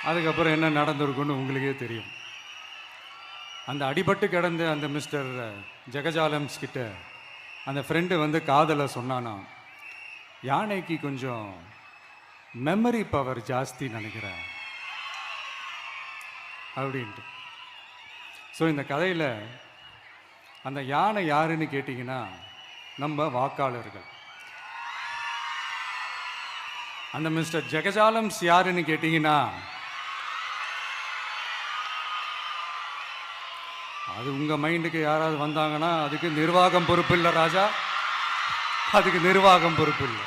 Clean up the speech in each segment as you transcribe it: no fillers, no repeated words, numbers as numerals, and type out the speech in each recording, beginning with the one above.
அதுக்கப்புறம் என்ன நடந்திருக்குன்னு உங்களுக்கே தெரியும். அந்த அடிபட்டு கிடந்த அந்த மிஸ்டர் ஜெகஜாலம்ஸ் கிட்ட அந்த ஃப்ரெண்டு வந்து காதலை சொன்னானா, யானைக்கு கொஞ்சம் மெமரி பவர் ஜாஸ்தி நினைக்கிறேன் அப்படின்ட்டு. ஸோ இந்த கதையில் அந்த யானை யாருன்னு கேட்டிங்கன்னா நம்ம வாக்காளர்கள். அந்த மிஸ்டர் ஜெகஜாலம்ஸ் யாருன்னு கேட்டிங்கன்னா அது உங்கள் மைண்டுக்கு யாராவது வந்தாங்கன்னா அதுக்கு நிர்வாகம் பொறுப்பு இல்லை ராஜா, அதுக்கு நிர்வாகம் பொறுப்பு இல்லை.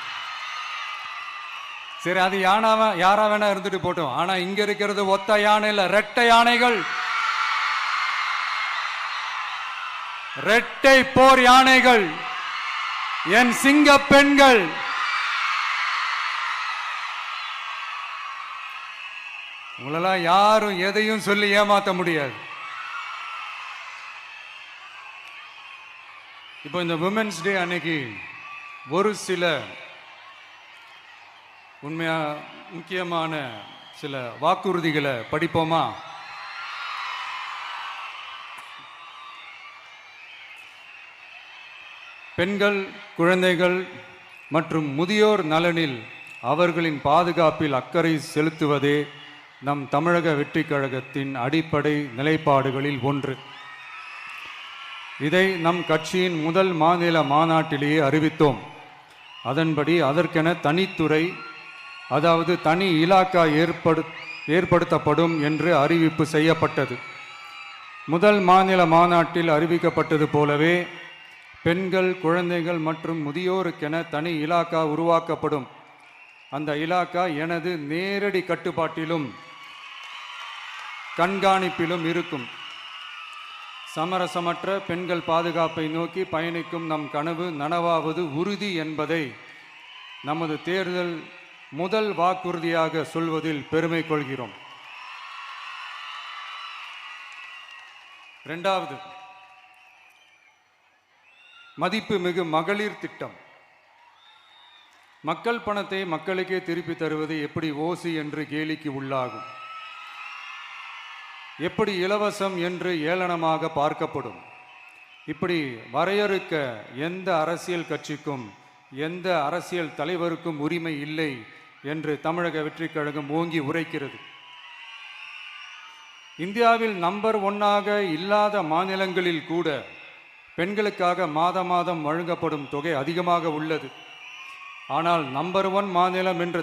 சரி, அது யாரா வேணா இருந்துட்டு போட்டோம். ஆனால் இங்கே இருக்கிறது ஒத்த யானை இல்லை, ரெட்டை யானைகள், ரெட்டை போர் யானைகள், என் சிங்க பெண்கள். உங்களெல்லாம் யாரும் எதையும் சொல்லி ஏமாற்ற முடியாது. இப்போ இந்த விமென்ஸ் டே அன்னைக்கு ஒரு சில உண்மையா முக்கியமான சில வாக்குறுதிகளை படிப்போமா? பெண்கள், குழந்தைகள் மற்றும் முதியோர் நலனில் அவர்களின் பாதுகாப்பில் அக்கறை செலுத்துவதே நம் தமிழக வெற்றி கழகத்தின் அடிப்படை நிலைப்பாடுகளில் ஒன்று. இதை நம் கட்சியின் முதல் மாநில மாநாட்டிலேயே அறிவித்தோம். அதன்படி அதற்கென தனித்துறை, அதாவது தனி இலாக்கா ஏற்படுத்தப்படும் என்று அறிவிப்பு செய்யப்பட்டது. முதல் மாநில மாநாட்டில் அறிவிக்கப்பட்டது போலவே பெண்கள், குழந்தைகள் மற்றும் முதியோருக்கென தனி இலாக்கா உருவாக்கப்படும். அந்த இலாக்கா எனது நேரடி கட்டுப்பாட்டிலும் கண்காணிப்பிலும் இருக்கும். சமரசமற்ற பெண்கள் பாதுகாப்பை நோக்கி பயணிக்கும் நம் கனவு நனவாவது உறுதி என்பதை நமது தேர்தல் முதல் வாக்குறுதியாக சொல்வதில் பெருமை கொள்கிறோம். இரண்டாவது, மதிப்புமிகு மகளிர் திட்டம். மக்கள் பணத்தை மக்களுக்கே திருப்பி தருவது எப்படி ஓசி என்று கேலிக்கு உள்ளாகும், எப்படி இலவசம் என்று ஏளனமாக பார்க்கப்படும். இப்படி வரையறுக்க எந்த அரசியல் கட்சிக்கும் எந்த அரசியல் தலைவருக்கும் உரிமை இல்லை என்று தமிழக வெற்றி கழகம் ஓங்கி உரைக்கிறது. இந்தியாவில் நம்பர் 1 இல்லாத மாநிலங்களில் கூட பெண்களுக்காக மாதம் வழங்கப்படும் தொகை அதிகமாக உள்ளது. ஆனால் நம்பர் 1 மாநிலம் என்று